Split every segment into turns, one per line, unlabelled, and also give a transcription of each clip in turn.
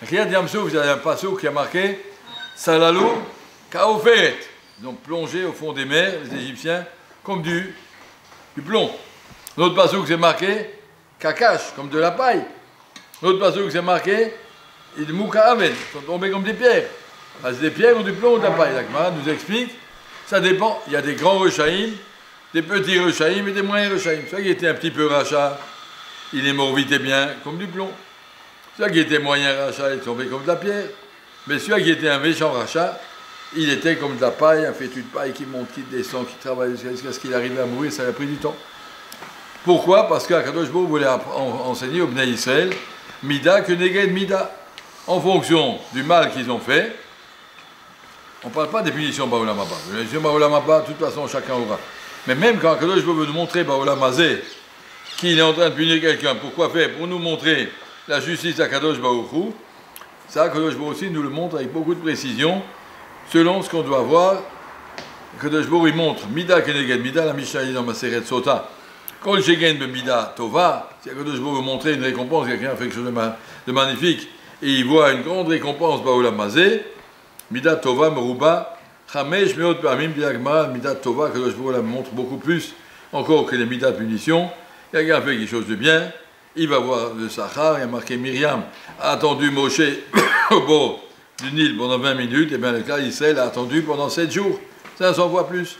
Kriyat Yamsouf, vous avez un passeau qui a marqué Salalou Kaoferet. Ils ont plongé au fond des mers, les Égyptiens, comme du plomb. L'autre passeau qui c'est marqué Kakash, comme de la paille. L'autre passeau qui c'est marqué il Moukahaven, ils sont tombés comme des pierres. Ah, c'est des pierres ou du plomb ou de la paille. La Gemara nous explique, ça dépend. Il y a des grands rechaïm, des petits rechaïm et des moyens rechaïm. Celui qui était un petit peu rachat, il est mort vite et bien, comme du plomb. Celui qui était moyen rachat, il est tombé comme de la pierre. Mais celui qui était un méchant rachat, il était comme de la paille, un fétu de paille qui monte, qui descend, qui travaille jusqu'à ce qu'il arrive à mourir. Ça a pris du temps. Pourquoi? Parce qu'Akadosh Baruch Hu voulait enseigner aux Bnei Israël Mida que Neged Mida. En fonction du mal qu'ils ont fait, on ne parle pas des punitions Baolam Haba. Les punitions Baolam Haba, de toute façon, chacun aura. Mais même quand Akadosh Baruch Hu veut nous montrer Baolam Hazé qu'il est en train de punir quelqu'un, pourquoi faire? Pour nous montrer la justice d'Akadosh Baruch Hu. Ça, Akadosh Baruch Hu aussi nous le montre avec beaucoup de précision, selon ce qu'on doit voir. Akadosh Baruch Hu il montre Mida Keneged Mida, la Mishnah dans Maseret Sota. Kol Shegen be Mida Tova, si Akadosh Baruch Hu veut montrer une récompense, quelqu'un a fait quelque chose de magnifique, et il voit une grande récompense Baolam Hazé, Mida Tova Meruba, Chamesh Meot Pamim Biagma, Mida Tova, que je vous la montre beaucoup plus encore que les Mida de punition. Quelqu'un fait quelque chose de bien, il va voir le Sahar, il y a marqué Myriam a attendu Moshe au bord du Nil pendant 20 minutes, et bien le cas Israël a attendu pendant 7 jours. 500 fois plus.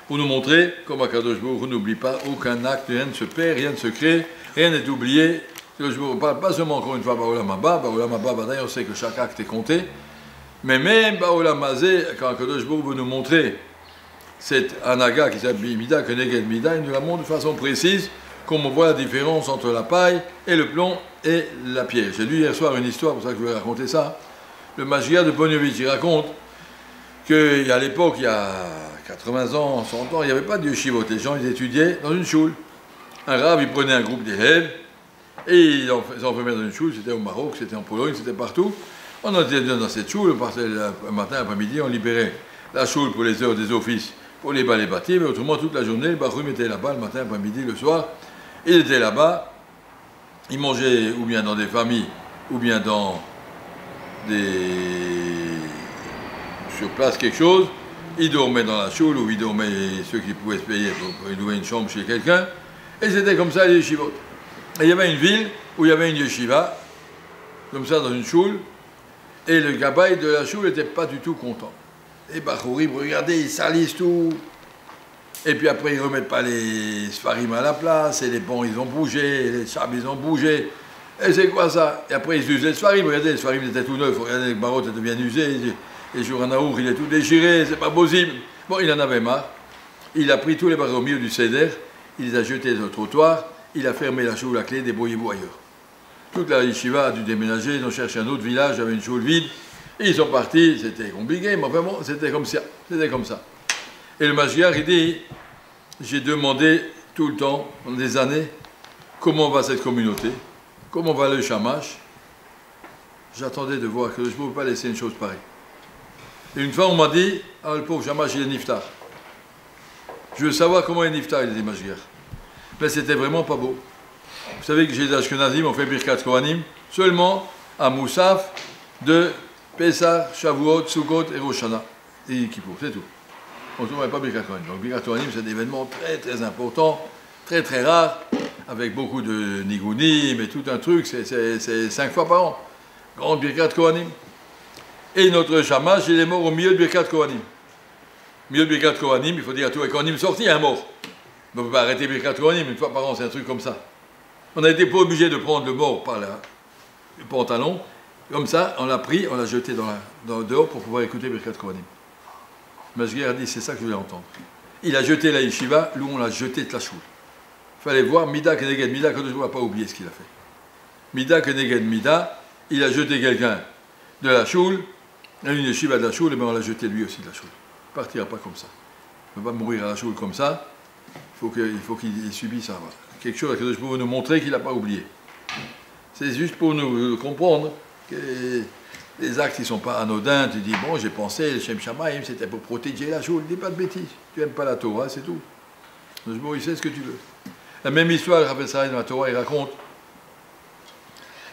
Pour nous montrer comment Akadosh Baruch Hu n'oublie pas aucun acte, rien ne se perd, rien ne se crée, rien n'est oublié. Je ne parle pas seulement encore une fois Baolam Haba, on sait que chaque acte est compté, mais même Baolam Hazé, quand Akadosh Baruch Hu veut nous montrer cette anaga qui s'appelle Mida, Keneged Mida, il nous la montre de façon précise, comme on voit la différence entre la paille et le plomb et la pierre. J'ai lu hier soir une histoire, pour ça que je voulais raconter ça. Le Magia de Ponovitch, il raconte qu'à l'époque, il y a 80 ans, 100 ans, il n'y avait pas de yeshivot. Les gens, ils étudiaient dans une choule. Un rave, il prenait un groupe d'élèves, et ils enfermaient dans une choule, c'était au Maroc, c'était en Pologne, c'était partout. On était dans cette choule, on partait un matin, après-midi, on libérait la choule pour les heures des offices, pour les bals et bâtis, mais autrement, toute la journée, le baroum était là-bas, le matin, après-midi, le soir. Il était là-bas, il mangeait ou bien dans des familles, ou bien dans sur place quelque chose, il dormait dans la choule, ou il dormait, ceux qui pouvaient se payer, ils louaient une chambre chez quelqu'un, et c'était comme ça les yeshivot. Et il y avait une ville où il y avait une yeshiva, comme ça dans une choule, et le gabaï de la choule n'était pas du tout content. Et Bachourim, regardez, ils salissent tout. Et puis après, ils ne remettent pas les sfarim à la place, et les ponts, ils ont bougé, les sables, ils ont bougé. Et c'est quoi ça? Et après, ils usent les sfarim. Regardez, les sfarim étaient tout neufs. Regardez, les barottes étaient bien usées. Et Jouranaour, il est tout déchiré, c'est pas possible. Bon, il en avait marre. Il a pris tous les barils au milieu du Seder, il les a jetés sur le trottoir, il a fermé la choule à clé, débrouillez-vous ailleurs. Toute la yeshiva a dû déménager, ils ont cherché un autre village, il y avait une choule vide. Et ils sont partis, c'était compliqué, mais enfin bon, c'était comme ça. C'était comme ça. Et le Mashiach, il dit, j'ai demandé tout le temps, pendant des années, comment va cette communauté, comment va le Shamash. J'attendais de voir que je ne pouvais pas laisser une chose pareille. Et une fois, on m'a dit, ah, le pauvre Shamash, il est niftar. Je veux savoir comment il est niftar, il a dit Mashiach. Mais c'était vraiment pas beau. Vous savez que j'ai des Ashkenazim, on fait Birkat Kohanim, seulement à Moussaf de Pessah, Shavuot, Sukkot et Rosh Hashanah. Et Kippour, c'est tout. On ne trouve pas Birkat Kohanim. Donc Birkat Kohanim, c'est un événement très très important, très très rare, avec beaucoup de nigounim et tout un truc, c'est 5 fois par an. Grande Birkat Kohanim. Et notre Shamash, il est mort au milieu de Birkat Kohanim. Au milieu de Birkat Kohanim, il faut dire à tous les Kohanim sortis, un mort. On ne peut pas arrêter Birkat Kohanim une fois par an, c'est un truc comme ça. On n'a été pas obligé de prendre le mort par le pantalon. Comme ça, on l'a pris, on l'a jeté dehors pour pouvoir écouter Birkat Kohanim. Mashiach a dit, c'est ça que je voulais entendre. Il a jeté la yeshiva, nous on l'a jeté de la choule. Il fallait voir Mida Keneged Mida, que je ne vais pas oublier ce qu'il a fait. Mida Keneged Mida, il a jeté quelqu'un de la choule, une yeshiva de la choule, et bien on l'a jeté lui aussi de la choule. Il ne partira pas comme ça. Il ne peut pas mourir à la choule comme ça. Il faut qu'il subisse ça. Quelque chose que je peux nous montrer qu'il n'a pas oublié. C'est juste pour nous comprendre que les actes ne sont pas anodins. Tu dis, bon, j'ai pensé, le Shem Shamaim, c'était pour protéger la choule. Dis pas de bêtises. Tu n'aimes pas la Torah, c'est tout. Bon, il sait ce que tu veux. La même histoire, Rav Sarah dans la Torah, il raconte.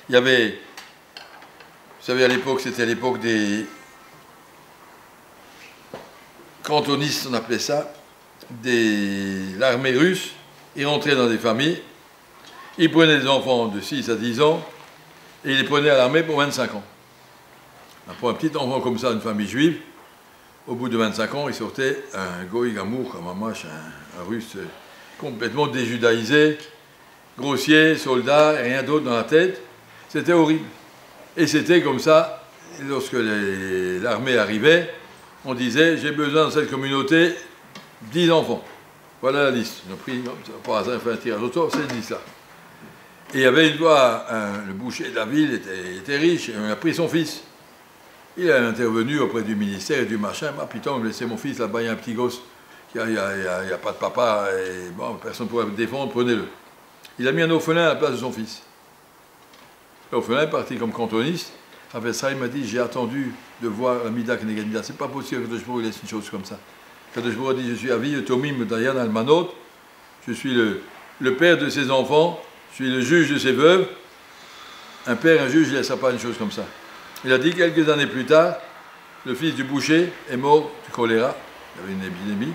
Il y avait Vous savez, à l'époque, c'était l'époque des cantonistes, on appelait ça, l'armée russe. Ils rentraient dans des familles, ils prenaient des enfants de 6 à 10 ans, et ils les prenaient à l'armée pour 25 ans. Pour un petit enfant comme ça, une famille juive, au bout de 25 ans, il sortait un goï gamour, comme un mâche, un russe complètement déjudaïsé, grossier, soldat, et rien d'autre dans la tête. C'était horrible. Et c'était comme ça, lorsque l'armée arrivait, on disait, j'ai besoin dans cette communauté 10 enfants. Voilà la liste. Ils ont pris, par hasard, fait un tirage au sort, cette liste-là. Et il y avait une fois, le boucher de la ville était riche, et on a pris son fils. Il est intervenu auprès du ministère et du machin. Ah, putain, me laissez mon fils là-bas, il y a un petit gosse, il n'y a pas de papa, et bon, personne ne pourrait me défendre, prenez-le. Il a mis un orphelin à la place de son fils. L'orphelin est parti comme cantoniste. Après ça, il m'a dit, j'ai attendu de voir la Mida Keneged Mida. C'est pas possible que Kadosh Baruch Hu laisse une chose comme ça. Kadosh Baruch Hu a dit, je suis Avi, Tomim, Dayan, Almanot. Je suis le père de ses enfants, je suis le juge de ses veuves. Un père, un juge, il ne laissera pas une chose comme ça. Il a dit quelques années plus tard, le fils du boucher est mort du choléra, il y avait une épidémie,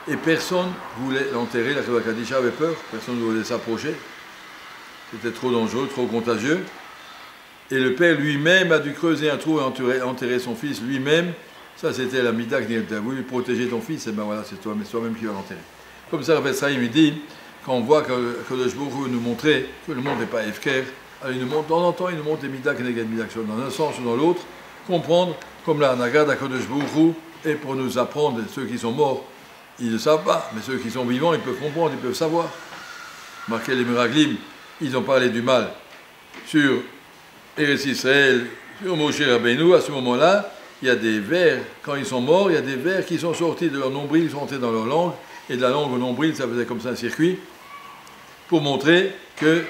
et personne ne voulait l'enterrer, la Cheva Kadisha avait peur, personne ne voulait s'approcher, c'était trop dangereux, trop contagieux, et le père lui-même a dû creuser un trou et enterrer son fils lui-même, ça c'était la Mida qui a voulu protéger ton fils, et ben voilà, c'est toi-même qui vas l'enterrer. Comme ça, Rav Sahim il dit, quand on voit que Kadosh Baruch Hu nous montrait que le monde n'est pas efker, alors il nous montre, de temps en temps, il nous montre les Mida Keneged Mida, dans un sens ou dans l'autre, comprendre, comme la Hanaga d'Akadosh Baruch Hu, et pour nous apprendre, ceux qui sont morts, ils ne savent pas, mais ceux qui sont vivants, ils peuvent comprendre, ils peuvent savoir. Marqué les Meraglim, ils ont parlé du mal sur Eretz Israël, sur Moshe Rabbeinu, à ce moment-là, il y a des vers, quand ils sont morts, il y a des vers qui sont sortis de leur nombril, ils sont entrés dans leur langue, et de la langue au nombril, ça faisait comme ça un circuit, pour montrer que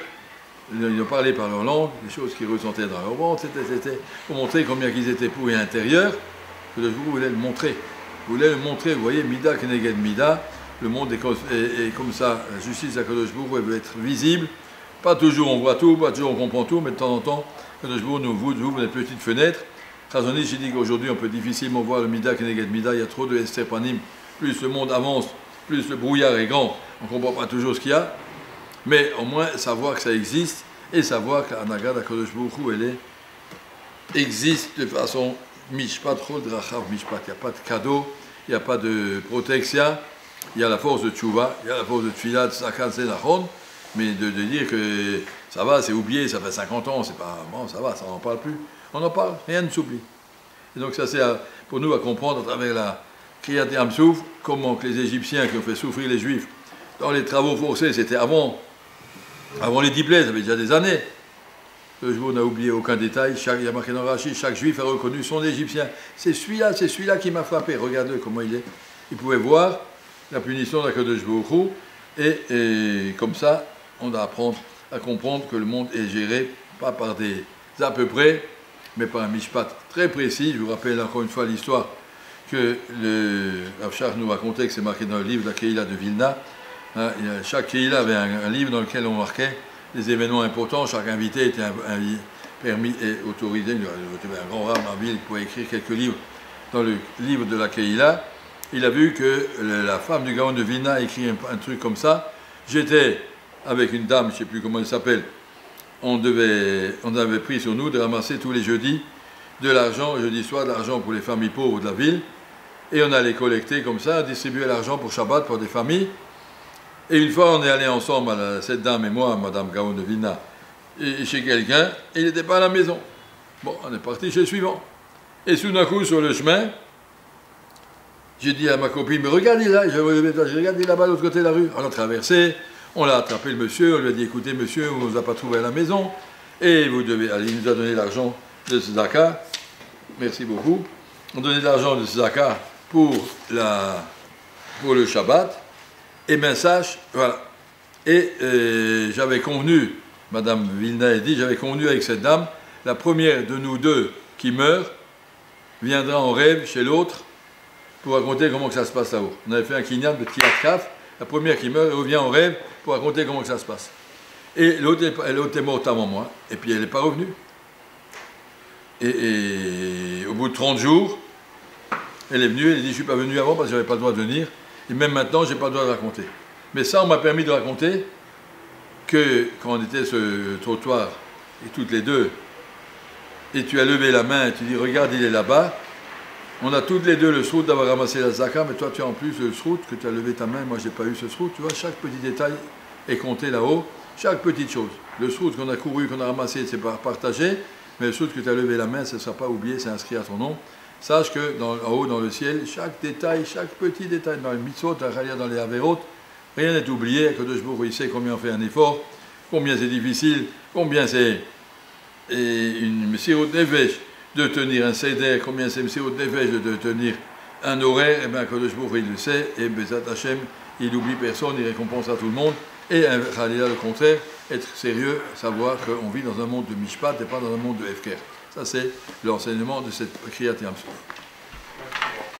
ils ont parlé par leur langue, des choses qu'ils ressentaient dans leur ventre, c'était pour montrer combien qu'ils étaient pourris à l'intérieur, que le jour voulait le montrer. Vous montrer, vous voyez, Mida Keneged Mida, le monde est comme ça, la justice d'Akadosh Baruch Hu, elle veut être visible. Pas toujours on voit tout, pas toujours on comprend tout, mais de temps en temps, Akadosh Baruch Hu nous ouvre des petites fenêtres. Chazon Ish, j'ai dit qu'aujourd'hui on peut difficilement voir le Mida Keneged Mida, il y a trop de Esther Panim, plus le monde avance, plus le brouillard est grand, on ne comprend pas toujours ce qu'il y a. Mais au moins savoir que ça existe et savoir que l'Hanaga d'Akadosh Baruch Hu, elle existe de façon mishpat chol drachav mishpat. Il n'y a pas de cadeau, il n'y a pas de protection, il y a la force de tchouva, il y a la force de tfilat, tzedaka, tzedachon, mais de dire que ça va, c'est oublié, ça fait 50 ans, c'est pas bon, ça va, ça n'en parle plus. On en parle, rien ne s'oublie. Et donc ça c'est pour nous à comprendre à travers la Kriyat Yam-Souf, comment que les Égyptiens qui ont fait souffrir les Juifs dans les travaux forcés, c'était avant les diplômes, ça fait déjà des années. Le jour n'a oublié aucun détail. Il y a marqué dans Rashi, chaque juif a reconnu son Égyptien. C'est celui-là qui m'a frappé. Regardez comment il est. Il pouvait voir la punition d'Akadosh Baruch Hu. Et comme ça, on doit apprendre à comprendre que le monde est géré, pas par des à peu près, mais par un mishpat très précis. Je vous rappelle encore une fois l'histoire que le Rav Shach nous racontait, que c'est marqué dans le livre de la Keïla de Vilna. Chaque Keïla avait un livre dans lequel on marquait des événements importants. Chaque invité était permis et autorisé. Il y avait un grand rame dans la ville qui pouvait écrire quelques livres dans le livre de la Keïla. Il a vu que la femme du Gaon de Vilna a écrit un truc comme ça. J'étais avec une dame, je ne sais plus comment elle s'appelle, on avait pris sur nous de ramasser tous les jeudis de l'argent, jeudi soir, de l'argent pour les familles pauvres de la ville. Et on allait collecter comme ça, distribuer l'argent pour Shabbat pour des familles. Et une fois, on est allé ensemble, cette dame et moi, Madame Gaon de Vilna, et chez quelqu'un, et il n'était pas à la maison. Bon, on est parti chez le suivant. Et tout d'un coup, sur le chemin, j'ai dit à ma copine, mais regardez là, j'ai regardé là-bas, de l'autre côté de la rue. On a traversé, on a attrapé le monsieur, on lui a dit, écoutez monsieur, on ne nous a pas trouvé à la maison, et vous devez aller, il nous a donné l'argent de Tzedaka, merci beaucoup, on a donné de l'argent de Tzedaka pour le Shabbat, et bien sache, voilà. Et j'avais convenu, Madame Vilna a dit, j'avais convenu avec cette dame, la première de nous deux qui meurt viendra en rêve chez l'autre pour raconter comment que ça se passe là-haut. On avait fait un kinyan de Tirat Kaf, la première qui meurt revient en rêve pour raconter comment que ça se passe. Et l'autre est morte avant moi, et puis elle n'est pas revenue. Et au bout de 30 jours, elle est venue, elle a dit je ne suis pas venu avant parce que je n'avais pas le droit de venir. Et même maintenant, je n'ai pas le droit de raconter. Mais ça, on m'a permis de raconter que quand on était sur le trottoir, et toutes les deux, et tu as levé la main et tu dis regarde, il est là-bas, on a toutes les deux le srout d'avoir ramassé la zaka, mais toi tu as en plus le srout que tu as levé ta main, moi j'ai pas eu ce srout, tu vois, chaque petit détail est compté là-haut, chaque petite chose. Le srout qu'on a couru, qu'on a ramassé, c'est partagé, mais le srout que tu as levé la main, ça ne sera pas oublié, c'est inscrit à ton nom. Sache que en haut dans le ciel, chaque détail, chaque petit détail, dans les mitzvot, dans les averot, rien n'est oublié, que de il sait combien on fait un effort, combien c'est difficile, combien c'est une messirut nefesh de tenir un seder, combien c'est messirut nefesh de tenir un horaire, et bien Kadosh Baruch Hu il le sait, et Bezat Hashem, il n'oublie personne, il récompense à tout le monde, et un Khalila le contraire, être sérieux, savoir qu'on vit dans un monde de Mishpat et pas dans un monde de Hefker. Ça c'est l'enseignement de cette Kriyat Yam Suf.